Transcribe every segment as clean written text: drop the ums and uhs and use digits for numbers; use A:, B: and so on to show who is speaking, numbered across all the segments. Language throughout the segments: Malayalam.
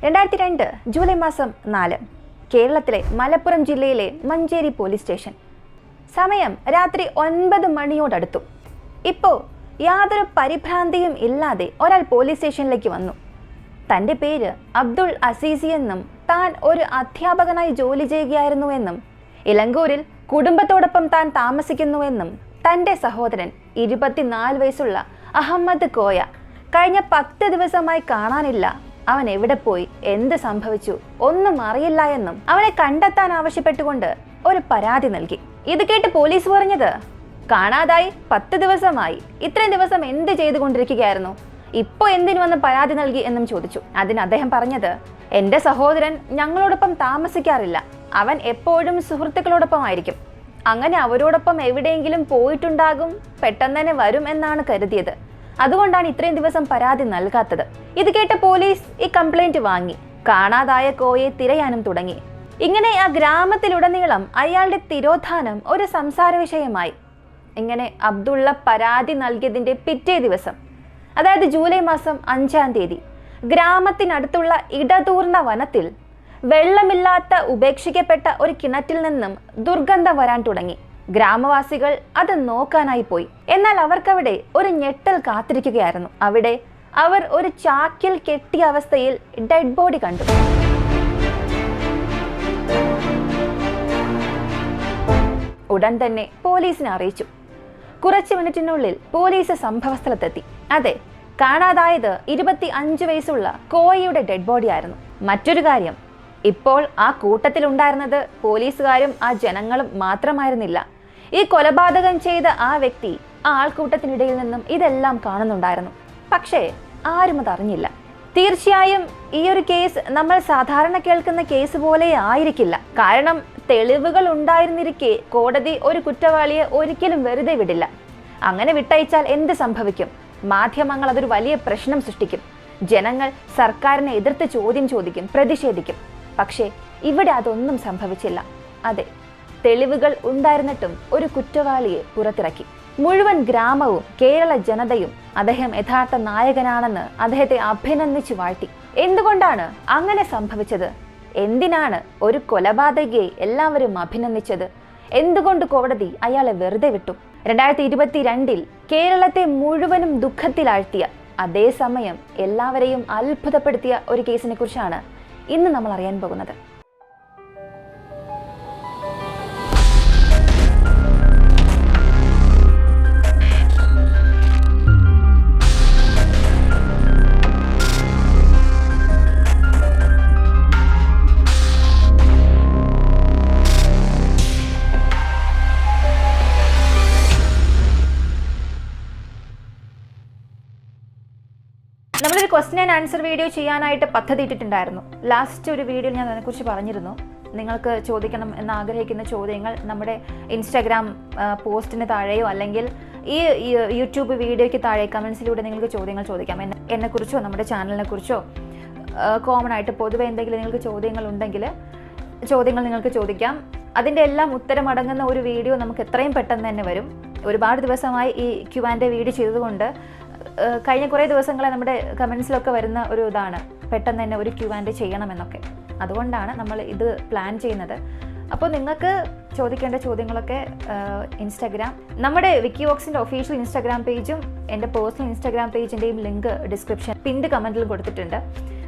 A: 2002 ജൂലൈ മാസം 4 കേരളത്തിലെ മലപ്പുറം ജില്ലയിലെ മഞ്ചേരി പോലീസ് സ്റ്റേഷൻ. സമയം രാത്രി 9 മണിയോടടുത്തു. ഇപ്പോൾ യാതൊരു പരിഭ്രാന്തിയും ഇല്ലാതെ ഒരാൾ പോലീസ് സ്റ്റേഷനിലേക്ക് വന്നു. തൻ്റെ പേര് അബ്ദുൾ അസീസി എന്നും താൻ ഒരു അധ്യാപകനായി ജോലി ചെയ്യുകയായിരുന്നുവെന്നും ഇലങ്കൂരിൽ കുടുംബത്തോടൊപ്പം താൻ താമസിക്കുന്നുവെന്നും തൻ്റെ സഹോദരൻ 24 വയസ്സുള്ള അഹമ്മദ് കോയ കഴിഞ്ഞ 10 ദിവസമായി കാണാനില്ല, അവൻ എവിടെ പോയി, എന്ത് സംഭവിച്ചു ഒന്നും അറിയില്ല എന്നും അവനെ കണ്ടെത്താൻ ആവശ്യപ്പെട്ടുകൊണ്ട് ഒരു പരാതി നൽകി. ഇത് കേട്ട് പോലീസ് പറഞ്ഞത്, കാണാതായി 10 ദിവസമായി, ഇത്രയും ദിവസം എന്ത് ചെയ്തുകൊണ്ടിരിക്കുകയായിരുന്നു, ഇപ്പോൾ എന്തിനു വന്ന് പരാതി നൽകി എന്നും ചോദിച്ചു. അതിന് അദ്ദേഹം പറഞ്ഞത്, എൻ്റെ സഹോദരൻ ഞങ്ങളോടൊപ്പം താമസിക്കാറില്ല, അവൻ എപ്പോഴും സുഹൃത്തുക്കളോടൊപ്പമായിരിക്കും, അങ്ങനെ അവരോടൊപ്പം എവിടെയെങ്കിലും പോയിട്ടുണ്ടാകും, പെട്ടെന്ന് തന്നെ വരും എന്നാണ് കരുതിയത്, അതുകൊണ്ടാണ് ഇത്രയും ദിവസം പരാതി നൽകാത്തത്. ഇത് കേട്ട പോലീസ് ഈ കംപ്ലൈന്റ് വാങ്ങി കാണാതായ കോയെ തിരയാനും തുടങ്ങി. ഇങ്ങനെ ആ ഗ്രാമത്തിലുടനീളം അയാളുടെ തിരോധാനം ഒരു സംസാര വിഷയമായി. ഇങ്ങനെ അബ്ദുള്ള പരാതി നൽകിയതിന്റെ പിറ്റേ ദിവസം, അതായത് ജൂലൈ മാസം 5-ാം തീയതി, ഗ്രാമത്തിനടുത്തുള്ള ഇടതൂർന്ന വനത്തിൽ വെള്ളമില്ലാത്ത ഉപേക്ഷിക്കപ്പെട്ട ഒരു കിണറ്റിൽ നിന്നും ദുർഗന്ധം വരാൻ തുടങ്ങി. ഗ്രാമവാസികൾ അത് നോക്കാനായി പോയി. എന്നാൽ അവർക്കവിടെ ഒരു ഞെട്ടൽ കാത്തിരിക്കുകയായിരുന്നു. അവിടെ അവർ ഒരു ചാക്കിൽ കെട്ടിയ അവസ്ഥയിൽ ഡെഡ് ബോഡി കണ്ടു. ഉടൻ തന്നെ പോലീസിനെ അറിയിച്ചു. കുറച്ച് മിനിറ്റിനുള്ളിൽ പോലീസ് സംഭവസ്ഥലത്തെത്തി. അതെ, കാണാതായത് 25 വയസ്സുള്ള കോയയുടെ ഡെഡ് ബോഡി ആയിരുന്നു. മറ്റൊരു കാര്യം, ഇപ്പോൾ ആ കൂട്ടത്തിലുണ്ടായിരുന്നത് പോലീസുകാരും ആ ജനങ്ങളും മാത്രമായിരുന്നില്ല. ഈ കൊലപാതകം ചെയ്ത ആ വ്യക്തി ആ ആൾക്കൂട്ടത്തിനിടയിൽ നിന്നും ഇതെല്ലാം കാണുന്നുണ്ടായിരുന്നു. പക്ഷേ ആരും അതറിഞ്ഞില്ല. തീർച്ചയായും ഈ ഒരു കേസ് നമ്മൾ സാധാരണ കേൾക്കുന്ന കേസ് പോലെ ആയിരിക്കില്ല. കാരണം തെളിവുകൾ ഉണ്ടായിരുന്നിരിക്കെ കോടതി ഒരു കുറ്റവാളിയെ ഒരിക്കലും വെറുതെ വിടില്ല. അങ്ങനെ വിട്ടയച്ചാൽ എന്ത് സംഭവിക്കും? മാധ്യമങ്ങൾ അതൊരു വലിയ പ്രശ്നം സൃഷ്ടിക്കും. ജനങ്ങൾ സർക്കാരിനെ എതിർത്ത് ചോദ്യം ചോദിക്കും, പ്രതിഷേധിക്കും. പക്ഷേ ഇവിടെ അതൊന്നും സംഭവിച്ചില്ല. അതെ, തെളിവുകൾ ഉണ്ടായിരുന്നിട്ടും ഒരു കുറ്റവാളിയെ പുറത്തിറക്കി. മുഴുവൻ ഗ്രാമവും കേരള ജനതയും അദ്ദേഹം യഥാർത്ഥ നായകനാണെന്ന് അദ്ദേഹത്തെ അഭിനന്ദിച്ചു വാഴ്ത്തി. എന്തുകൊണ്ടാണ് അങ്ങനെ സംഭവിച്ചത്? എന്തിനാണ് ഒരു കൊലപാതകയെ എല്ലാവരും അഭിനന്ദിച്ചത്? എന്തുകൊണ്ട് കോടതി അയാളെ വെറുതെ വിട്ടു? 2022 കേരളത്തെ മുഴുവനും ദുഃഖത്തിലാഴ്ത്തിയ, അതേസമയം എല്ലാവരെയും അത്ഭുതപ്പെടുത്തിയ ഒരു കേസിനെ കുറിച്ചാണ് ഇന്ന് നമ്മൾ അറിയാൻ പോകുന്നത്. നമ്മളൊരു ക്വസ്റ്റ്യൻ ആൻഡ് ആൻസർ വീഡിയോ ചെയ്യാനായിട്ട് പദ്ധതി ഇട്ടിട്ടുണ്ടായിരുന്നു. ലാസ്റ്റ് ഒരു വീഡിയോയിൽ ഞാൻ അതിനെക്കുറിച്ച് പറഞ്ഞിരുന്നു. നിങ്ങൾക്ക് ചോദിക്കണം എന്ന് ആഗ്രഹിക്കുന്ന ചോദ്യങ്ങൾ നമ്മുടെ ഇൻസ്റ്റാഗ്രാം പോസ്റ്റിന് താഴെയോ അല്ലെങ്കിൽ ഈ യൂട്യൂബ് വീഡിയോയ്ക്ക് താഴെ കമൻസിലൂടെ നിങ്ങൾക്ക് ചോദ്യങ്ങൾ ചോദിക്കാം. എന്നെക്കുറിച്ചോ നമ്മുടെ ചാനലിനെ കുറിച്ചോ കോമൺ ആയിട്ട് പൊതുവെ എന്തെങ്കിലും നിങ്ങൾക്ക് ചോദ്യങ്ങൾ ഉണ്ടെങ്കിൽ ചോദ്യങ്ങൾ നിങ്ങൾക്ക് ചോദിക്കാം. അതിൻ്റെ എല്ലാം ഉത്തരം അടങ്ങുന്ന ഒരു വീഡിയോ നമുക്ക് എത്രയും പെട്ടെന്ന് തന്നെ വരും. ഒരുപാട് ദിവസമായി ഈ Q&A വീഡിയോ ചെയ്തതുകൊണ്ട് കഴിഞ്ഞ കുറേ ദിവസങ്ങളെ നമ്മുടെ കമൻസിലൊക്കെ വരുന്ന ഒരു ഇതാണ്, പെട്ടെന്ന് തന്നെ ഒരു Q&A ചെയ്യണമെന്നൊക്കെ. അതുകൊണ്ടാണ് നമ്മൾ ഇത് പ്ലാൻ ചെയ്യുന്നത്. അപ്പോൾ നിങ്ങൾക്ക് ചോദിക്കേണ്ട ചോദ്യങ്ങളൊക്കെ ഇൻസ്റ്റാഗ്രാം, നമ്മുടെ വിക്കിവോക്സിൻ്റെ ഒഫീഷ്യൽ ഇൻസ്റ്റാഗ്രാം പേജും എൻ്റെ പേഴ്സണൽ ഇൻസ്റ്റാഗ്രാം പേജിൻ്റെയും ലിങ്ക് ഡിസ്ക്രിപ്ഷൻ പിൻഡ് കമൻറ്റിലും കൊടുത്തിട്ടുണ്ട്.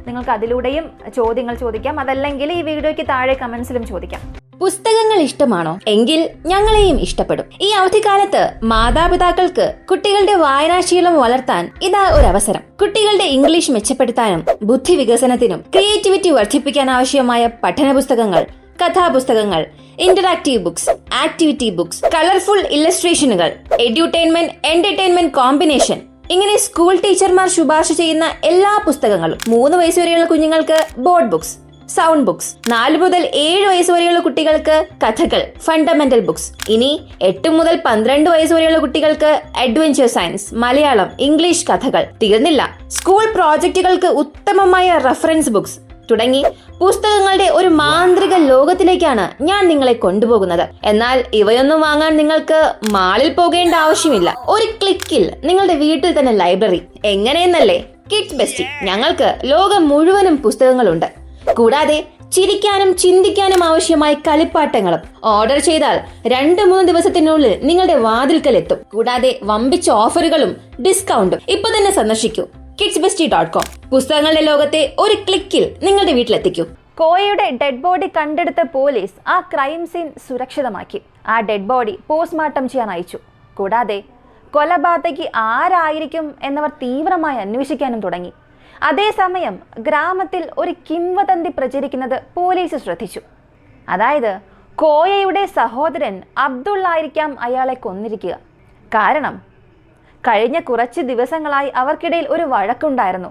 A: നിങ്ങൾക്ക് അതിലൂടെയും ചോദ്യങ്ങൾ ചോദിക്കാം. അതല്ലെങ്കിൽ ഈ വീഡിയോയ്ക്ക് താഴെ കമൻസിലും ചോദിക്കാം.
B: പുസ്തകങ്ങൾ ഇഷ്ടമാണോ? എങ്കിൽ ഞങ്ങളെയും ഇഷ്ടപ്പെടും. ഈ അവധിക്കാലത്ത് മാതാപിതാക്കൾക്ക് കുട്ടികളുടെ വായനാശീലം വളർത്താൻ ഇതാ ഒരു അവസരം. കുട്ടികളുടെ ഇംഗ്ലീഷ് മെച്ചപ്പെടുത്താനും ബുദ്ധി വികസനത്തിനും ക്രിയേറ്റിവിറ്റി വർദ്ധിപ്പിക്കാൻ ആവശ്യമായ പഠന പുസ്തകങ്ങൾ, കഥാപുസ്തകങ്ങൾ, interactive books, activity books, colourful ഇല്ലസ്ട്രേഷനുകൾ, എഡ്യൂട്ടൈൻമെന്റ് എന്റർടൈൻമെന്റ് കോമ്പിനേഷൻ, ഇങ്ങനെ സ്കൂൾ ടീച്ചർമാർ ശുപാർശ ചെയ്യുന്ന എല്ലാ പുസ്തകങ്ങളും. 3 വയസ്സ് വരെയുള്ള കുഞ്ഞുങ്ങൾക്ക് ബോർഡ് ബുക്സ്, സൗണ്ട് ബുക്സ്, 4 മുതൽ 7 വയസ്സ് വരെയുള്ള കുട്ടികൾക്ക് കഥകൾ, ഫണ്ടമെന്റൽ ബുക്സ്. ഇനി 8 മുതൽ 12 വയസ്സ് വരെയുള്ള കുട്ടികൾക്ക് അഡ്വഞ്ചർ സയൻസ്, മലയാളം, ഇംഗ്ലീഷ് കഥകൾ. തീർന്നില്ല, സ്കൂൾ പ്രോജക്റ്റുകൾക്ക് ഉത്തമമായ റഫറൻസ് ബുക്സ് തുടങ്ങി പുസ്തകങ്ങളുടെ ഒരു മാന്ത്രിക ലോകത്തിലേക്കാണ് ഞാൻ നിങ്ങളെ കൊണ്ടുപോകുന്നത്. എന്നാൽ ഇവയൊന്നും വാങ്ങാൻ നിങ്ങൾക്ക് മാളിൽ പോകേണ്ട ആവശ്യമില്ല. ഒരു ക്ലിക്കിൽ നിങ്ങളുടെ വീട്ടിൽ തന്നെ ലൈബ്രറി. എങ്ങനെയെന്നല്ലേ? കിഡ്സ് ബെസ്റ്റി, ഞങ്ങൾക്ക് ലോകം മുഴുവനും പുസ്തകങ്ങളുണ്ട്. കൂടാതെ ചിരിക്കാനും ചിന്തിക്കാനും ആവശ്യമായ കളിപ്പാട്ടങ്ങളും ഓർഡർ ചെയ്താൽ 2-3 ദിവസത്തിനുള്ളിൽ നിങ്ങളുടെ വാതിൽക്കൽ എത്തും. കൂടാതെ വമ്പിച്ച ഓഫറുകളും ഡിസ്കൗണ്ടും. ഇപ്പൊ തന്നെ സന്ദർശിക്കൂ kidsbestie.com. പുസ്തകങ്ങളുടെ ലോകത്തെ ഒരു ക്ലിക്കിൽ നിങ്ങളുടെ വീട്ടിലെത്തിക്കൂ.
A: കോയയുടെ ഡെഡ് ബോഡി കണ്ടെടുത്ത പോലീസ് ആ ക്രൈം സീൻ സുരക്ഷിതമാക്കി. ആ ഡെഡ് ബോഡി പോസ്റ്റ്മോർട്ടം ചെയ്യാൻ അയച്ചു. കൂടാതെ കൊലപാതകി ആരായിരിക്കും എന്നവർ തീവ്രമായി അന്വേഷിക്കാനും തുടങ്ങി. അതേസമയം ഗ്രാമത്തിൽ ഒരു കിംവദന്തി പ്രചരിക്കുന്നത് പോലീസ് ശ്രദ്ധിച്ചു. അതായത് കോയയുടെ സഹോദരൻ അബ്ദുൾ ആയിരിക്കാം അയാളെ കൊന്നിരിക്കുക. കാരണം കഴിഞ്ഞ കുറച്ച് ദിവസങ്ങളായി അവർക്കിടയിൽ ഒരു വഴക്കുണ്ടായിരുന്നു.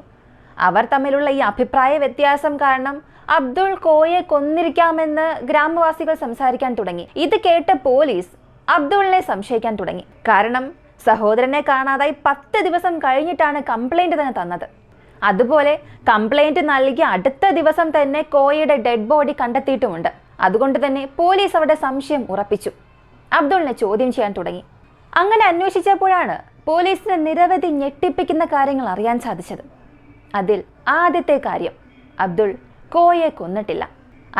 A: അവർ തമ്മിലുള്ള ഈ അഭിപ്രായ വ്യത്യാസം കാരണം അബ്ദുൾ കോയയെ കൊന്നിരിക്കാമെന്ന് ഗ്രാമവാസികൾ സംസാരിക്കാൻ തുടങ്ങി. ഇത് കേട്ട പോലീസ് അബ്ദുളിനെ സംശയിക്കാൻ തുടങ്ങി. കാരണം സഹോദരനെ കാണാതായി 10 ദിവസം കഴിഞ്ഞിട്ടാണ് കംപ്ലൈന്റ് തന്നെ തന്നത്. അതുപോലെ കംപ്ലൈന്റ് നൽകിയ അടുത്ത ദിവസം തന്നെ കോയയുടെ ഡെഡ് ബോഡി കണ്ടെത്തിയിട്ടുമുണ്ട്. അതുകൊണ്ട് തന്നെ പോലീസ് അവരുടെ സംശയം ഉറപ്പിച്ചു. അബ്ദുളിനെ ചോദ്യം ചെയ്യാൻ തുടങ്ങി. അങ്ങനെ അന്വേഷിച്ചപ്പോഴാണ് പോലീസിന് നിരവധി ഞെട്ടിപ്പിക്കുന്ന കാര്യങ്ങൾ അറിയാൻ സാധിച്ചത്. അതിൽ ആദ്യത്തെ കാര്യം, അബ്ദുൾ കോയയെ കൊന്നിട്ടില്ല.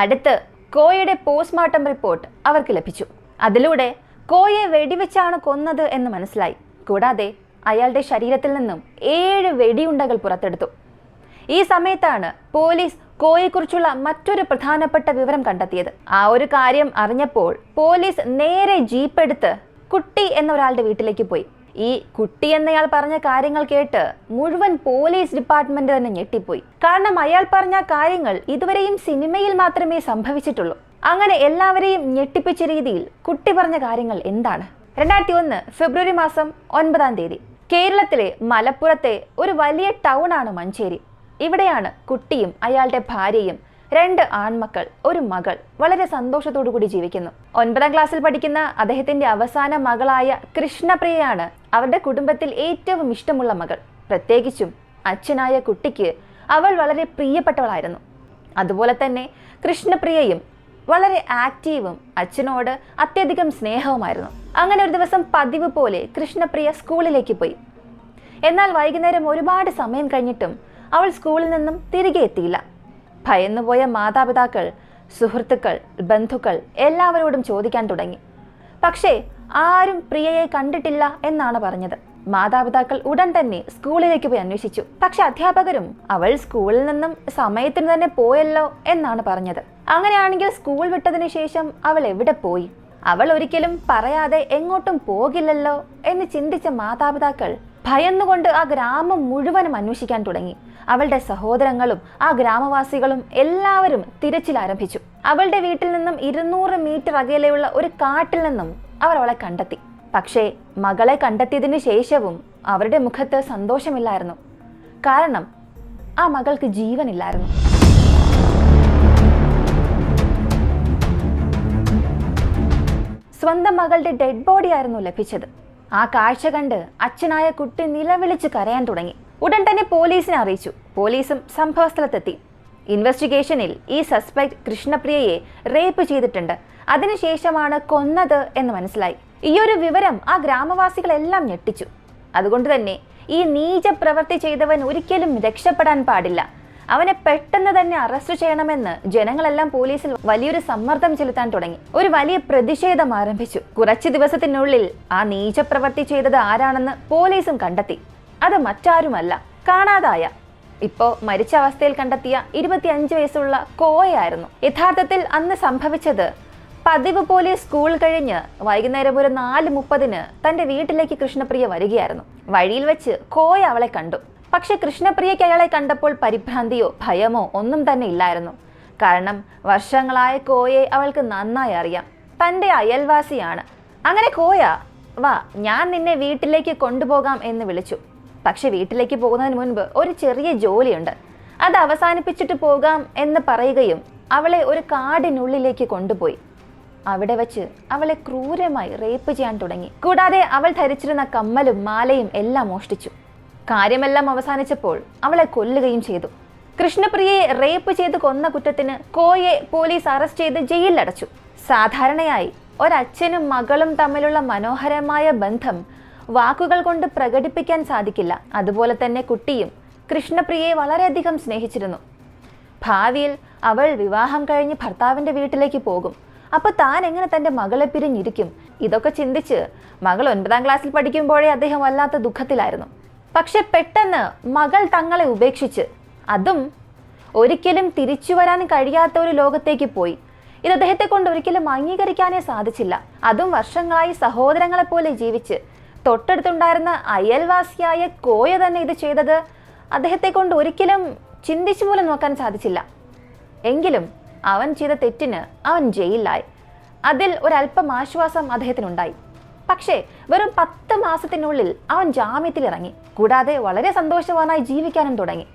A: അടുത്ത് കോയയുടെ പോസ്റ്റ്മോർട്ടം റിപ്പോർട്ട് അവർക്ക് ലഭിച്ചു. അതിലൂടെ കോയയെ വെടിവെച്ചാണ് കൊന്നത് എന്ന് മനസ്സിലായി. കൂടാതെ അയാളുടെ ശരീരത്തിൽ നിന്നും 7 വെടിയുണ്ടകൾ പുറത്തെടുത്തു. ഈ സമയത്താണ് പോലീസ് കോയയെക്കുറിച്ചുള്ള മറ്റൊരു പ്രധാനപ്പെട്ട വിവരം കണ്ടെത്തിയത്. ആ ഒരു കാര്യം അറിഞ്ഞപ്പോൾ പോലീസ് നേരെ ജീപ്പ് എടുത്ത് കുട്ടി എന്ന ഒരാളുടെ വീട്ടിലേക്ക് പോയി. ഈ കുട്ടി എന്നയാൾ പറഞ്ഞ കാര്യങ്ങൾ കേട്ട് മുഴുവൻ പോലീസ് ഡിപ്പാർട്ട്മെന്റ് തന്നെ ഞെട്ടിപ്പോയി. കാരണം അയാൾ പറഞ്ഞ കാര്യങ്ങൾ ഇതുവരെയും സിനിമയിൽ മാത്രമേ സംഭവിച്ചിട്ടുള്ളൂ. അങ്ങനെ എല്ലാവരെയും ഞെട്ടിപ്പിച്ച രീതിയിൽ കുട്ടി പറഞ്ഞ കാര്യങ്ങൾ എന്താണ്? 2001 ഫെബ്രുവരി മാസം 9 കേരളത്തിലെ മലപ്പുറത്തെ ഒരു വലിയ ടൗൺ ആണ് മഞ്ചേരി. ഇവിടെയാണ് കുട്ടിയും അയാളുടെ ഭാര്യയും 2 ആൺമക്കൾ, ഒരു മകൾ വളരെ സന്തോഷത്തോടു കൂടി ജീവിക്കുന്നു. 9ാം ക്ലാസ്സിൽ പഠിക്കുന്ന അദ്ദേഹത്തിന്റെ അവസാന മകളായ കൃഷ്ണപ്രിയയാണ് അവരുടെ കുടുംബത്തിൽ ഏറ്റവും ഇഷ്ടമുള്ള മകൾ. പ്രത്യേകിച്ചും അച്ഛനായ കുട്ടിക്ക് അവൾ വളരെ പ്രിയപ്പെട്ടവളായിരുന്നു. അതുപോലെ തന്നെ കൃഷ്ണപ്രിയയും വളരെ ആക്റ്റീവും അച്ഛനോട് അത്യധികം സ്നേഹവുമായിരുന്നു. അങ്ങനെ ഒരു ദിവസം പതിവ് പോലെ കൃഷ്ണപ്രിയ സ്കൂളിലേക്ക് പോയി. എന്നാൽ വൈകുന്നേരം ഒരുപാട് സമയം കഴിഞ്ഞിട്ടും അവൾ സ്കൂളിൽ നിന്നും തിരികെ എത്തിയില്ല. ഭയന്നുപോയ മാതാപിതാക്കൾ, സുഹൃത്തുക്കൾ, ബന്ധുക്കൾ എല്ലാവരോടും ചോദിക്കാൻ തുടങ്ങി. പക്ഷേ ആരും പ്രിയയെ കണ്ടിട്ടില്ല എന്നാണ് പറഞ്ഞത്. മാതാപിതാക്കൾ ഉടൻ തന്നെ സ്കൂളിലേക്ക് പോയി അന്വേഷിച്ചു. പക്ഷെ അധ്യാപകരും അവൾ സ്കൂളിൽ നിന്നും സമയത്തിന് തന്നെ പോയല്ലോ എന്നാണ് പറഞ്ഞത്. അങ്ങനെയാണെങ്കിൽ സ്കൂൾ വിട്ടതിന് ശേഷം അവൾ എവിടെ പോയി? അവൾ ഒരിക്കലും പറയാതെ എങ്ങോട്ടും പോകില്ലല്ലോ എന്ന് ചിന്തിച്ച മാതാപിതാക്കൾ ഭയന്നുകൊണ്ട് ആ ഗ്രാമം മുഴുവനും അന്വേഷിക്കാൻ തുടങ്ങി. അവളുടെ സഹോദരങ്ങളും ആ ഗ്രാമവാസികളും എല്ലാവരും തിരച്ചിൽ ആരംഭിച്ചു. അവളുടെ വീട്ടിൽ നിന്നും 200 മീറ്റർ അകലെയുള്ള ഒരു കാട്ടിൽ നിന്നും അവർ അവളെ കണ്ടെത്തി. പക്ഷേ മകളെ കണ്ടെത്തിയതിന് ശേഷവും അവരുടെ മുഖത്ത് സന്തോഷമില്ലായിരുന്നു. കാരണം ആ മകൾക്ക് ജീവനില്ലായിരുന്നു. സ്വന്തം മകളുടെ ഡെഡ് ബോഡി ആയിരുന്നു ലഭിച്ചത്. ആ കാഴ്ച കണ്ട് അച്ഛനായ കുട്ടി നിലവിളിച്ച് കരയാൻ തുടങ്ങി. ഉടൻ തന്നെ പോലീസിനെ അറിയിച്ചു. പോലീസും സംഭവസ്ഥലത്തെത്തി. ഇൻവെസ്റ്റിഗേഷനിൽ ഈ സസ്പെക്ട് കൃഷ്ണപ്രിയയെ റേപ്പ് ചെയ്തിട്ടുണ്ട്, അതിനുശേഷമാണ് കൊന്നത് എന്ന് മനസ്സിലായി. ഈയൊരു വിവരം ആ ഗ്രാമവാസികളെല്ലാം ഞെട്ടിച്ചു. അതുകൊണ്ട് തന്നെ ഈ നീച പ്രവൃത്തി ചെയ്തവൻ ഒരിക്കലും രക്ഷപ്പെടാൻ പാടില്ല, അവനെ പെട്ടെന്ന് തന്നെ അറസ്റ്റ് ചെയ്യണമെന്ന് ജനങ്ങളെല്ലാം പോലീസിൽ വലിയൊരു സമ്മർദ്ദം ചെലുത്താൻ തുടങ്ങി. ഒരു വലിയ പ്രതിഷേധം ആരംഭിച്ചു. കുറച്ച് ദിവസത്തിനുള്ളിൽ ആ നീച പ്രവൃത്തി ചെയ്തത് ആരാണെന്ന് പോലീസും കണ്ടെത്തി. അത് മറ്റാരുമല്ല, കാണാതായ, ഇപ്പോ മരിച്ച അവസ്ഥയിൽ കണ്ടെത്തിയ 25 വയസ്സുള്ള കോയയായിരുന്നു. യഥാർത്ഥത്തിൽ അന്ന് സംഭവിച്ചത്, പതിവ് പോലെ സ്കൂൾ കഴിഞ്ഞ് വൈകുന്നേരം ഒരു 4:30 തന്റെ വീട്ടിലേക്ക് കൃഷ്ണപ്രിയ വരികയായിരുന്നു. വഴിയിൽ വെച്ച് കോയ അവളെ കണ്ടു. പക്ഷെ കൃഷ്ണപ്രിയയ്ക്ക് അയാളെ കണ്ടപ്പോൾ പരിഭ്രാന്തിയോ ഭയമോ ഒന്നും തന്നെ ഇല്ലായിരുന്നു. കാരണം വർഷങ്ങളായ കോയയെ അവൾക്ക് നന്നായി അറിയാം. തൻ്റെ അയൽവാസിയാണ്. അങ്ങനെ കോയ, വാ ഞാൻ നിന്നെ വീട്ടിലേക്ക് കൊണ്ടുപോകാം എന്ന് വിളിച്ചു. പക്ഷെ വീട്ടിലേക്ക് പോകുന്നതിന് മുൻപ് ഒരു ചെറിയ ജോലിയുണ്ട്, അത് അവസാനിപ്പിച്ചിട്ട് പോകാം എന്ന് പറയുകയും അവളെ ഒരു കാടിനുള്ളിലേക്ക് കൊണ്ടുപോയി. അവിടെ വെച്ച് അവളെ ക്രൂരമായി റേപ്പ് ചെയ്യാൻ തുടങ്ങി. കൂടാതെ അവൾ ധരിച്ചിരുന്ന കമ്മലും മാലയും എല്ലാം മോഷ്ടിച്ചു. കാര്യമെല്ലാം അവസാനിച്ചപ്പോൾ അവളെ കൊല്ലുകയും ചെയ്തു. കൃഷ്ണപ്രിയയെ റേപ്പ് ചെയ്ത് കൊന്ന കുറ്റത്തിന് കോയയെ പോലീസ് അറസ്റ്റ് ചെയ്ത് ജയിലിലടച്ചു. സാധാരണയായി ഒരച്ഛനും മകളും തമ്മിലുള്ള മനോഹരമായ ബന്ധം വാക്കുകൾ കൊണ്ട് പ്രകടിപ്പിക്കാൻ സാധിക്കില്ല. അതുപോലെ തന്നെ കുട്ടിയും കൃഷ്ണപ്രിയയെ വളരെയധികം സ്നേഹിച്ചിരുന്നു. ഭാവിയിൽ അവൾ വിവാഹം കഴിഞ്ഞ് ഭർത്താവിൻ്റെ വീട്ടിലേക്ക് പോകും. അപ്പോൾ താൻ എങ്ങനെ തൻ്റെ മകളെ പിരിഞ്ഞിരിക്കും? ഇതൊക്കെ ചിന്തിച്ച് മകൾ 9ാം ക്ലാസ്സിൽ പഠിക്കുമ്പോഴേ അദ്ദേഹം വല്ലാത്ത ദുഃഖത്തിലായിരുന്നു. പക്ഷെ പെട്ടെന്ന് മകൾ തങ്ങളെ ഉപേക്ഷിച്ച്, അതും ഒരിക്കലും തിരിച്ചു വരാൻ കഴിയാത്ത ഒരു ലോകത്തേക്ക് പോയി. ഇത് അദ്ദേഹത്തെ കൊണ്ട് ഒരിക്കലും അംഗീകരിക്കാനേ സാധിച്ചില്ല. അതും വർഷങ്ങളായി സഹോദരങ്ങളെ പോലെ ജീവിച്ച് തൊട്ടടുത്തുണ്ടായിരുന്ന അയൽവാസിയായ കോയ തന്നെ ഇത് ചെയ്തത് അദ്ദേഹത്തെ കൊണ്ട് ഒരിക്കലും ചിന്തിച്ചു പോലും നോക്കാൻ സാധിച്ചില്ല. എങ്കിലും അവൻ ചെയ്ത തെറ്റിന് അവൻ ജയിലിലായി. അതിൽ ഒരല്പം ആശ്വാസം അദ്ദേഹത്തിനുണ്ടായി. പക്ഷേ വെറും 10 മാസത്തിനുള്ളിൽ അവൻ ജാമ്യത്തിലിറങ്ങി. കൂടാതെ വളരെ സന്തോഷവാനായി ജീവിക്കാനും തുടങ്ങി.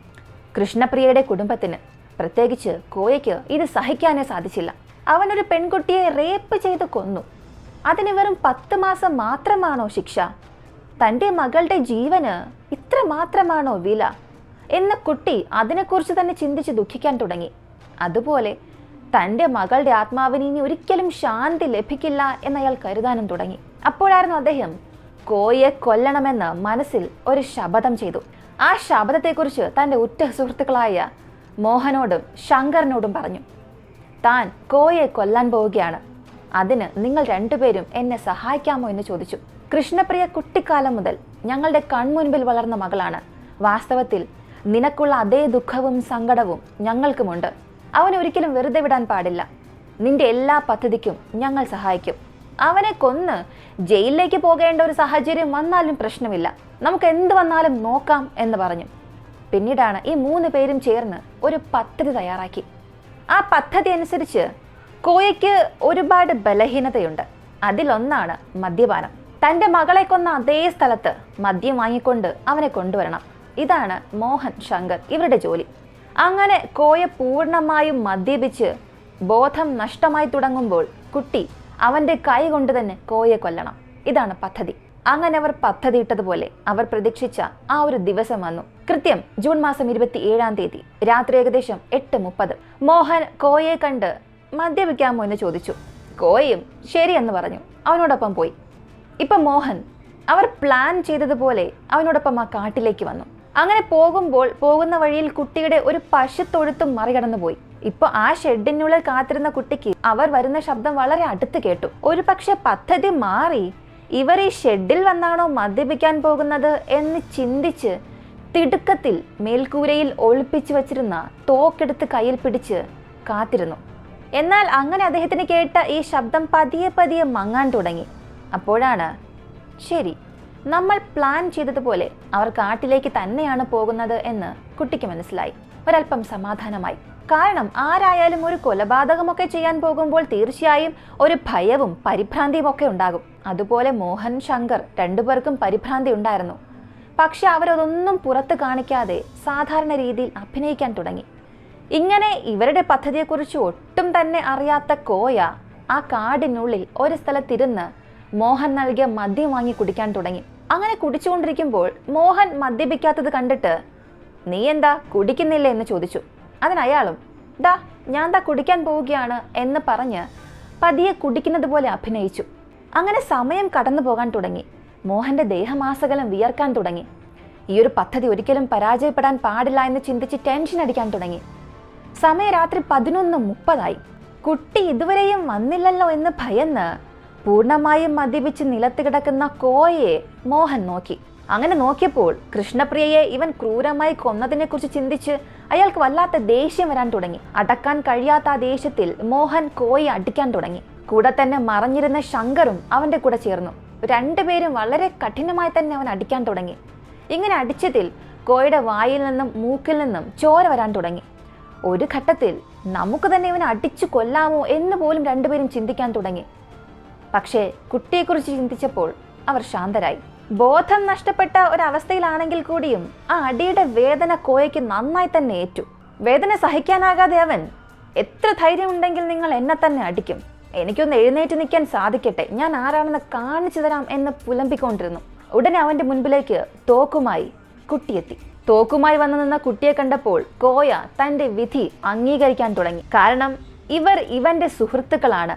A: കൃഷ്ണപ്രിയയുടെ കുടുംബത്തിന്, പ്രത്യേകിച്ച് കോയയ്ക്ക് ഇത് സഹിക്കാനേ സാധിച്ചില്ല. അവനൊരു പെൺകുട്ടിയെ റേപ്പ് ചെയ്ത് കൊന്നു. അതിന് വെറും 10 മാസം മാത്രമാണോ ശിക്ഷ? തൻ്റെ മകളുടെ ജീവന് ഇത്ര മാത്രമാണോ വില എന്ന് കുട്ടി അതിനെക്കുറിച്ച് തന്നെ ചിന്തിച്ച് ദുഃഖിക്കാൻ തുടങ്ങി. അതുപോലെ തൻ്റെ മകളുടെ ആത്മാവിന് ഇനി ഒരിക്കലും ശാന്തി ലഭിക്കില്ല എന്നയാൾ കരുതാനും തുടങ്ങി. അപ്പോഴായിരുന്നു അദ്ദേഹം കോയെ കൊല്ലണമെന്ന് മനസ്സിൽ ഒരു ശപഥം ചെയ്തു. ആ ശപഥത്തെക്കുറിച്ച് തൻ്റെ ഉറ്റ സുഹൃത്തുക്കളായ മോഹനോടും ശങ്കറിനോടും പറഞ്ഞു. താൻ കോയെ കൊല്ലാൻ പോവുകയാണ്. അതിന് നിങ്ങൾ രണ്ടുപേരും എന്നെ സഹായിക്കാമോ എന്ന് ചോദിച്ചു. കൃഷ്ണപ്രിയ കുട്ടിക്കാലം മുതൽ ഞങ്ങളുടെ കൺമുൻപിൽ വളർന്ന മകളാണ്. വാസ്തവത്തിൽ നിനക്കുള്ള അതേ ദുഃഖവും സങ്കടവും ഞങ്ങൾക്കുമുണ്ട്. അവനെ ഒരിക്കലും വെറുതെ വിടാൻ പാടില്ല. നിന്റെ എല്ലാ പദ്ധതിക്കും ഞങ്ങൾ സഹായിക്കും. അവനെ കൊന്ന് ജയിലിലേക്ക് പോകേണ്ട ഒരു സാഹചര്യം വന്നാലും പ്രശ്നമില്ല. നമുക്ക് എന്ത് വന്നാലും നോക്കാം എന്ന് പറഞ്ഞു. പിന്നീടാണ് ഈ 3 പേരും ചേർന്ന് ഒരു പദ്ധതി തയ്യാറാക്കി. ആ പദ്ധതി അനുസരിച്ച് കോയയ്ക്ക് ഒരുപാട് ബലഹീനതയുണ്ട്. അതിലൊന്നാണ് മദ്യപാനം. തൻ്റെ മകളെ കൊന്ന അതേ സ്ഥലത്ത് മദ്യം വാങ്ങിക്കൊണ്ട് അവനെ കൊണ്ടുവരണം. ഇതാണ് മോഹൻ, ശങ്കർ ഇവരുടെ ജോലി. അങ്ങനെ കോയ പൂർണ്ണമായും മദ്യപിച്ച് ബോധം നഷ്ടമായി തുടങ്ങുമ്പോൾ കുട്ടി അവൻ്റെ കൈ കൊണ്ട് തന്നെ കോയെ കൊല്ലണം. ഇതാണ് പദ്ധതി. അങ്ങനെ അവർ പദ്ധതി ഇട്ടതുപോലെ അവർ പ്രതീക്ഷിച്ച ആ ഒരു ദിവസം വന്നു. കൃത്യം ജൂൺ മാസം 27-ാം തീയതി രാത്രി ഏകദേശം 8:30 മോഹൻ കോയെ കണ്ട് മദ്യപിക്കാമോ എന്ന് ചോദിച്ചു. കോയയും ശരിയെന്ന് പറഞ്ഞു. അവനോടൊപ്പം പോയി. ഇപ്പം മോഹൻ അവർ പ്ലാൻ ചെയ്തതുപോലെ അവനോടൊപ്പം ആ കാട്ടിലേക്ക് വന്നു. അങ്ങനെ പോകുന്ന വഴിയിൽ കുട്ടിയുടെ ഒരു പശുത്തൊഴുത്തും മറികടന്നു പോയി. ഇപ്പൊ ആ ഷെഡിനുള്ളിൽ കാത്തിരുന്ന കുട്ടിക്ക് അവർ വരുന്ന ശബ്ദം വളരെ അടുത്ത് കേട്ടു. ഒരു പക്ഷെ പദ്ധതി മാറി ഇവർ ഈ ഷെഡിൽ വന്നാണോ മദ്യപിക്കാൻ പോകുന്നത് എന്ന് ചിന്തിച്ച് തിടുക്കത്തിൽ മേൽക്കൂരയിൽ ഒളിപ്പിച്ചു വച്ചിരുന്ന തോക്കെടുത്ത് കയ്യിൽ പിടിച്ച് കാത്തിരുന്നു. എന്നാൽ അങ്ങനെ അദ്ദേഹത്തിന് കേട്ട ഈ ശബ്ദം പതിയെ പതിയെ മങ്ങാൻ തുടങ്ങി. അപ്പോഴാണ് ശരി, നമ്മൾ പ്ലാൻ ചെയ്തതുപോലെ അവർ കാട്ടിലേക്ക് തന്നെയാണ് പോകുന്നത് എന്ന് കുട്ടിക്ക് മനസ്സിലായി. ഒരല്പം സമാധാനമായി. കാരണം ആരായാലും ഒരു കൊലപാതകമൊക്കെ ചെയ്യാൻ പോകുമ്പോൾ തീർച്ചയായും ഒരു ഭയവും പരിഭ്രാന്തിയും ഒക്കെ ഉണ്ടാകും. അതുപോലെ മോഹൻ, ശങ്കർ രണ്ടുപേർക്കും പരിഭ്രാന്തി ഉണ്ടായിരുന്നു. പക്ഷെ അവരതൊന്നും പുറത്ത് കാണിക്കാതെ സാധാരണ രീതിയിൽ അഭിനയിക്കാൻ തുടങ്ങി. ഇങ്ങനെ ഇവരുടെ പദ്ധതിയെക്കുറിച്ച് ഒട്ടും തന്നെ അറിയാത്ത കോയ ആ കാടിനുള്ളിൽ ഒരു സ്ഥലത്തിരുന്ന് മോഹൻ നൽകിയ മദ്യം വാങ്ങി കുടിക്കാൻ തുടങ്ങി. അങ്ങനെ കുടിച്ചുകൊണ്ടിരിക്കുമ്പോൾ മോഹൻ മദ്യപിക്കാത്തത് കണ്ടിട്ട് നീ എന്താ കുടിക്കുന്നില്ല എന്ന് ചോദിച്ചു. അതിനയാളും ഞാൻ കുടിക്കാൻ പോവുകയാണ് എന്ന് പറഞ്ഞ് പതിയെ കുടിക്കുന്നത് പോലെ അഭിനയിച്ചു. അങ്ങനെ സമയം കടന്നു പോകാൻ തുടങ്ങി. മോഹന്റെ ദേഹമാസകലം വിയർക്കാൻ തുടങ്ങി. ഈ ഒരു പദ്ധതി ഒരിക്കലും പരാജയപ്പെടാൻ പാടില്ല എന്ന് ചിന്തിച്ച് ടെൻഷൻ അടിക്കാൻ തുടങ്ങി. സമയം രാത്രി 11:30 കുട്ടി ഇതുവരെയും വന്നില്ലല്ലോ എന്ന് ഭയന്ന് പൂർണ്ണമായും മദ്യപിച്ച് നിലത്ത് കിടക്കുന്ന കോയയെ മോഹൻ നോക്കി. അങ്ങനെ നോക്കിയപ്പോൾ കൃഷ്ണപ്രിയയെ ഇവൻ ക്രൂരമായി കൊന്നതിനെ കുറിച്ച് ചിന്തിച്ച് അയാൾക്ക് വല്ലാത്ത ദേഷ്യം വരാൻ തുടങ്ങി. അടക്കാൻ കഴിയാത്ത ആ ദേഷ്യത്തിൽ മോഹൻ കോയെ അടിക്കാൻ തുടങ്ങി. കൂടെ തന്നെ മറഞ്ഞിരുന്ന ശങ്കറും അവന്റെ കൂടെ ചേർന്നു. രണ്ടുപേരും വളരെ കഠിനമായി തന്നെ അവൻ അടിക്കാൻ തുടങ്ങി. ഇങ്ങനെ അടിച്ചതിൽ കോയുടെ വായിൽ നിന്നും മൂക്കിൽ നിന്നും ചോര വരാൻ തുടങ്ങി. ഒരു ഘട്ടത്തിൽ നമുക്ക് തന്നെ ഇവനെ അടിച്ചു കൊല്ലാമോ എന്ന് പോലും രണ്ടുപേരും ചിന്തിക്കാൻ തുടങ്ങി. പക്ഷേ കുട്ടിയെക്കുറിച്ച് ചിന്തിച്ചപ്പോൾ അവർ ശാന്തരായി. ബോധം നഷ്ടപ്പെട്ട ഒരവസ്ഥയിലാണെങ്കിൽ കൂടിയും ആ അടിയുടെ വേദന കോയയ്ക്ക് നന്നായി തന്നെ ഏറ്റു. വേദന സഹിക്കാനാകാതെ അവൻ, എത്ര ധൈര്യമുണ്ടെങ്കിൽ നിങ്ങൾ എന്നെ തന്നെ അടിക്കും, എനിക്കൊന്ന് എഴുന്നേറ്റ് നിൽക്കാൻ സാധിക്കട്ടെ, ഞാൻ ആരാണെന്ന് കാണിച്ചു തരാം എന്ന് പുലമ്പിക്കൊണ്ടിരുന്നു. ഉടനെ അവന്റെ മുൻപിലേക്ക് തോക്കുമായി കുട്ടിയെത്തി. തോക്കുമായി വന്നു നിന്ന കുട്ടിയെ കണ്ടപ്പോൾ കോയ തന്റെ വിധി അംഗീകരിക്കാൻ തുടങ്ങി. കാരണം ഇവന്റെ സുഹൃത്തുക്കളാണ്.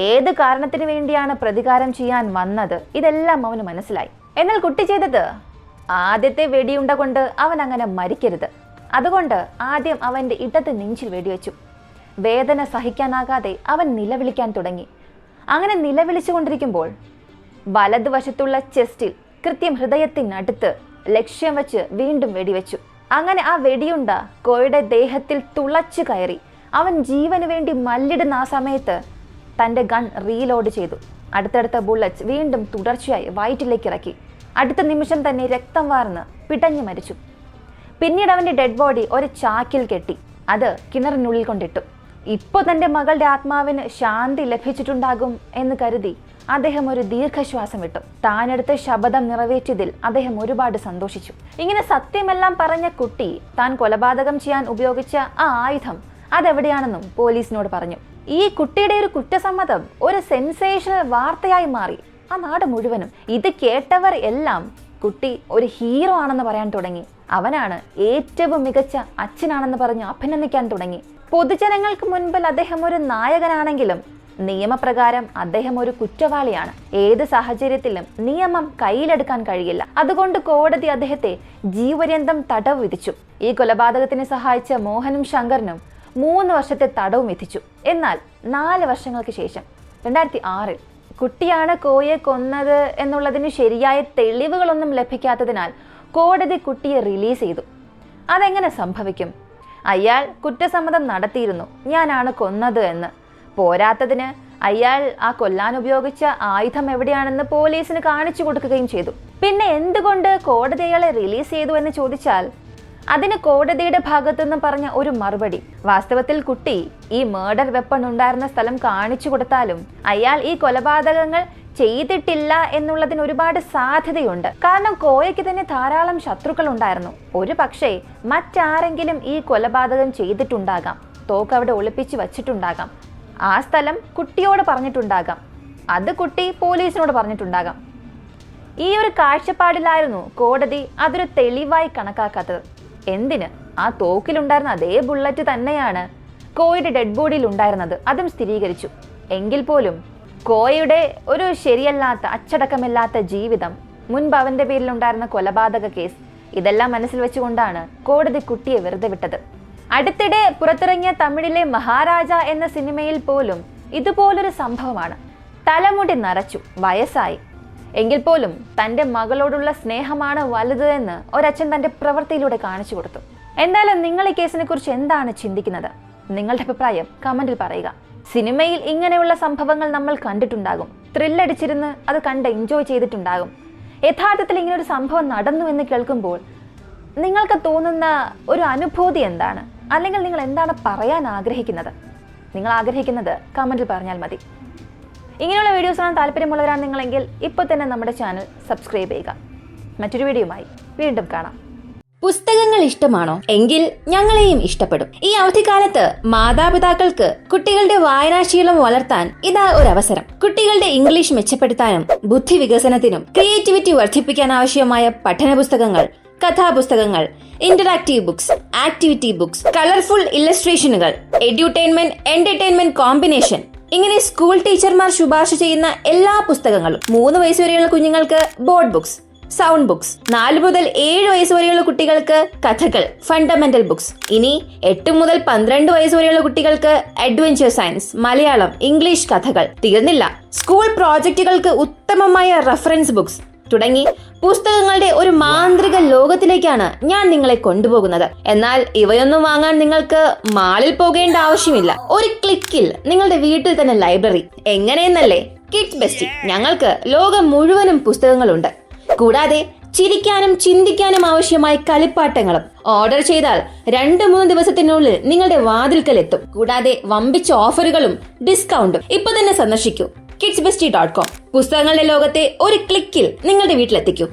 A: ഏത് കാരണത്തിന് വേണ്ടിയാണ് പ്രതികാരം ചെയ്യാൻ വന്നത് ഇതെല്ലാം അവന് മനസ്സിലായി. എന്നാൽ കുട്ടി ചെയ്തത് ആദ്യത്തെ വെടിയുണ്ട കൊണ്ട് അവൻ അങ്ങനെ മരിക്കരുത്. അതുകൊണ്ട് ആദ്യം അവൻ്റെ ഇടത് നെഞ്ചിൽ വെടിവെച്ചു. വേദന സഹിക്കാനാകാതെ അവൻ നിലവിളിക്കാൻ തുടങ്ങി. അങ്ങനെ നിലവിളിച്ചുകൊണ്ടിരിക്കുമ്പോൾ വലതുവശത്തുള്ള ചെസ്റ്റിൽ കൃത്യം ഹൃദയത്തിനടുത്ത് ലക്ഷ്യം വെച്ച് വീണ്ടും വെടിവെച്ചു. അങ്ങനെ ആ വെടിയുണ്ട കോയുടെ ദേഹത്തിൽ തുളച്ചു കയറി. അവൻ ജീവന് വേണ്ടി മല്ലിടുന്ന ആ സമയത്ത് തൻ്റെ ഗൺ റീലോഡ് ചെയ്തു. അടുത്തടുത്ത ബുള്ളറ്റ്സ് വീണ്ടും തുടർച്ചയായി വയറ്റിലേക്ക് ഇറക്കി. അടുത്ത നിമിഷം തന്നെ രക്തം വാർന്ന് പിടഞ്ഞു മരിച്ചു. പിന്നീട് അവൻ്റെ ഡെഡ് ബോഡി ഒരു ചാക്കിൽ കെട്ടി അത് കിണറിനുള്ളിൽ കൊണ്ടിട്ടു. ഇപ്പോൾ തൻ്റെ മകളുടെ ആത്മാവിന് ശാന്തി ലഭിച്ചിട്ടുണ്ടാകും എന്ന് കരുതി അദ്ദേഹം ഒരു ദീർഘശ്വാസം വിട്ടു. താനെടുത്ത ശപഥം നിറവേറ്റിയതിൽ അദ്ദേഹം ഒരുപാട് സന്തോഷിച്ചു. ഇങ്ങനെ സത്യമെല്ലാം പറഞ്ഞ കുട്ടി താൻ കൊലപാതകം ചെയ്യാൻ ഉപയോഗിച്ച ആ ആയുധം അതെവിടെയാണെന്നും പോലീസിനോട് പറഞ്ഞു. ഈ കുട്ടിയുടെ ഒരു കുറ്റസമ്മതം ഒരു സെൻസേഷണൽ വാർത്തയായി മാറി ആ നാട് മുഴുവനും. ഇത് കേട്ടവർ എല്ലാം കുട്ടി ഒരു ഹീറോ ആണെന്ന് പറയാൻ തുടങ്ങി. അവനാണ് ഏറ്റവും മികച്ച അച്ഛനാണെന്ന് പറഞ്ഞ് അഭിനന്ദിക്കാൻ തുടങ്ങി. പൊതുജനങ്ങൾക്ക് മുൻപിൽ അദ്ദേഹം ഒരു നായകനാണെങ്കിലും നിയമപ്രകാരം അദ്ദേഹം ഒരു കുറ്റവാളിയാണ്. ഏത് സാഹചര്യത്തിലും നിയമം കയ്യിലെടുക്കാൻ കഴിയില്ല. അതുകൊണ്ട് കോടതി അദ്ദേഹത്തെ ജീവപര്യന്തം തടവ് വിധിച്ചു. ഈ കൊലപാതകത്തിന് സഹായിച്ച മോഹനും ശങ്കറിനും 3 വർഷത്തെ തടവും വിധിച്ചു. എന്നാൽ 4 വർഷങ്ങൾക്ക് ശേഷം 2006 കുട്ടിയാണ് കോയെ കൊന്നത് എന്നുള്ളതിന് ശരിയായ തെളിവുകളൊന്നും ലഭിക്കാത്തതിനാൽ കോടതി കുട്ടിയെ റിലീസ് ചെയ്തു. അതെങ്ങനെ സംഭവിക്കും? അയാൾ കുറ്റസമ്മതം നടത്തിയിരുന്നു, ഞാനാണ് കൊന്നത് എന്ന്. പോരാത്തതിന് അയാൾ ആ കൊല്ലാൻ ഉപയോഗിച്ച ആയുധം എവിടെയാണെന്ന് പോലീസിന് കാണിച്ചു കൊടുക്കുകയും ചെയ്തു. പിന്നെ എന്തുകൊണ്ട് കോടതി അയാളെ റിലീസ് ചെയ്തു എന്ന് ചോദിച്ചാൽ അതിന് കോടതിയുടെ ഭാഗത്തുനിന്ന് പറഞ്ഞ ഒരു മറുപടി, വാസ്തവത്തിൽ കുട്ടി ഈ മേർഡർ വെപ്പൺ ഉണ്ടായിരുന്ന സ്ഥലം കാണിച്ചു കൊടുത്താലും അയാൾ ഈ കൊലപാതകങ്ങൾ ചെയ്തിട്ടില്ല എന്നുള്ളതിന് ഒരുപാട് സാധ്യതയുണ്ട്. കാരണം കോയയ്ക്ക് തന്നെ ധാരാളം ശത്രുക്കൾ ഉണ്ടായിരുന്നു. ഒരു പക്ഷേ മറ്റാരെങ്കിലും ഈ കൊലപാതകം ചെയ്തിട്ടുണ്ടാകാം. തോക്ക് അവിടെ ഒളിപ്പിച്ച് വച്ചിട്ടുണ്ടാകാം. ആ സ്ഥലം കുട്ടിയോട് പറഞ്ഞിട്ടുണ്ടാകാം. അത് കുട്ടി പോലീസിനോട് പറഞ്ഞിട്ടുണ്ടാകാം. ഈ ഒരു കാഴ്ചപ്പാടിലായിരുന്നു കോടതി അതൊരു തെളിവായി കണക്കാക്കാത്തത്. എന്തിന്? ആ തോക്കിലുണ്ടായിരുന്ന അതേ ബുള്ളറ്റ് തന്നെയാണ് കോയയുടെ ഡെഡ് ബോഡിയിൽ ഉണ്ടായിരുന്നത്. അതും സ്ഥിരീകരിച്ചു. എങ്കിൽ പോലും കോയയുടെ ഒരു ശരിയല്ലാത്ത അച്ചടക്കമില്ലാത്ത ജീവിതം, മുൻപ് അവൻ്റെ പേരിലുണ്ടായിരുന്ന കൊലപാതക കേസ്, ഇതെല്ലാം മനസ്സിൽ വെച്ചുകൊണ്ടാണ് കോടതി കുട്ടിയെ വെറുതെ വിട്ടത്. അടുത്തിടെ പുറത്തിറങ്ങിയ തമിഴിലെ മഹാരാജ എന്ന സിനിമയിൽ പോലും ഇതുപോലൊരു സംഭവമാണ്. തലമുടി നരച്ചു, വയസ്സായി. എങ്കിൽ പോലും തൻ്റെ മകളോടുള്ള സ്നേഹമാണ് വലുത് എന്ന് ഒരച്ഛൻ തൻ്റെ പ്രവൃത്തിയിലൂടെ കാണിച്ചു കൊടുത്തു. എന്തായാലും നിങ്ങൾ ഈ കേസിനെ കുറിച്ച് എന്താണ് ചിന്തിക്കുന്നത്? നിങ്ങളുടെ അഭിപ്രായം കമന്റിൽ പറയുക. സിനിമയിൽ ഇങ്ങനെയുള്ള സംഭവങ്ങൾ നമ്മൾ കണ്ടിട്ടുണ്ടാകും. ത്രില്ലടിച്ചിരുന്ന് അത് കണ്ട് എൻജോയ് ചെയ്തിട്ടുണ്ടാകും. യഥാർത്ഥത്തിൽ ഇങ്ങനൊരു സംഭവം നടന്നു എന്ന് കേൾക്കുമ്പോൾ നിങ്ങൾക്ക് തോന്നുന്ന ഒരു അനുഭൂതി എന്താണ്? അല്ലെങ്കിൽ നിങ്ങൾ എന്താണ് പറയാൻ ആഗ്രഹിക്കുന്നത്? നിങ്ങൾ ആഗ്രഹിക്കുന്നത് കമന്റിൽ പറഞ്ഞാൽ മതി. ഇങ്ങനെയുള്ള വീഡിയോസ് കാണാൻ താല്പര്യമുള്ളവരാണ് നിങ്ങളെങ്കിൽ ഇപ്പോൾ തന്നെ നമ്മുടെ ചാനൽ സബ്സ്ക്രൈബ് ചെയ്യുക. മറ്റൊരു വീഡിയോയുമായി വീണ്ടും കാണാം.
B: പുസ്തകങ്ങൾ ഇഷ്ടമാണോ? എങ്കിൽ ഞങ്ങളെയും ഇഷ്ടപ്പെടും. ഈ അവധിക്കാലത്ത് മാതാപിതാക്കൾക്ക് കുട്ടികളുടെ വായനാശീലം വളർത്താൻ ഇതാ ഒരു അവസരം. കുട്ടികളുടെ ഇംഗ്ലീഷ് മെച്ചപ്പെടുത്താനും ബുദ്ധി വികസനത്തിനും ക്രിയേറ്റിവിറ്റി വർദ്ധിപ്പിക്കാൻ ആവശ്യമായ പഠന പുസ്തകങ്ങൾ, കഥാപുസ്തകങ്ങൾ, interactive books, activity books, colourful ഇല്ലസ്ട്രേഷനുകൾ, എഡ്യൂട്ടൈൻമെന്റ് എന്റർടൈൻമെന്റ് കോമ്പിനേഷൻ, ഇങ്ങനെ സ്കൂൾ ടീച്ചർമാർ ശുപാർശ ചെയ്യുന്ന എല്ലാ പുസ്തകങ്ങളും. 3 വയസ്സ് വരെയുള്ള കുഞ്ഞുങ്ങൾക്ക് ബോർഡ് ബുക്സ്, സൗണ്ട് ബുക്സ്, 4 മുതൽ 7 വയസ്സ് വരെയുള്ള കുട്ടികൾക്ക് കഥകൾ, ഫണ്ടമെന്റൽ ബുക്സ്. ഇനി 8 മുതൽ 12 വയസ്സ് വരെയുള്ള കുട്ടികൾക്ക് അഡ്വഞ്ചർ സയൻസ്, മലയാളം, ഇംഗ്ലീഷ് കഥകൾ. തീർന്നില്ല, സ്കൂൾ പ്രോജക്റ്റുകൾക്ക് ഉത്തമമായ റഫറൻസ് ബുക്സ് തുടങ്ങി പുസ്തകങ്ങളുടെ ഒരു മാന്ത്രിക ലോകത്തിലേക്കാണ് ഞാൻ നിങ്ങളെ കൊണ്ടുപോകുന്നത്. എന്നാൽ ഇവയൊന്നും വാങ്ങാൻ നിങ്ങൾക്ക് മാളിൽ പോകേണ്ട ആവശ്യമില്ല. ഒരു ക്ലിക്കിൽ നിങ്ങളുടെ വീട്ടിൽ തന്നെ ലൈബ്രറി. എങ്ങനെയെന്നല്ലേ? Kids bestie. ഞങ്ങൾക്ക് ലോകം മുഴുവനും പുസ്തകങ്ങളുണ്ട്. കൂടാതെ ചിരിക്കാനും ചിന്തിക്കാനും ആവശ്യമായ കളിപ്പാട്ടങ്ങളും. ഓർഡർ ചെയ്താൽ 2-3 ദിവസത്തിനുള്ളിൽ നിങ്ങളുടെ വാതിൽക്കൽ എത്തും. കൂടാതെ വമ്പിച്ച ഓഫറുകളും ഡിസ്കൗണ്ടും. ഇപ്പൊ തന്നെ സന്ദർശിക്കൂ kidsbestie.com. പുസ്തകങ്ങളുടെ ലോകത്തെ ഒരു ക്ലിക്കിൽ നിങ്ങളുടെ വീട്ടിലെത്തിക്കൂ.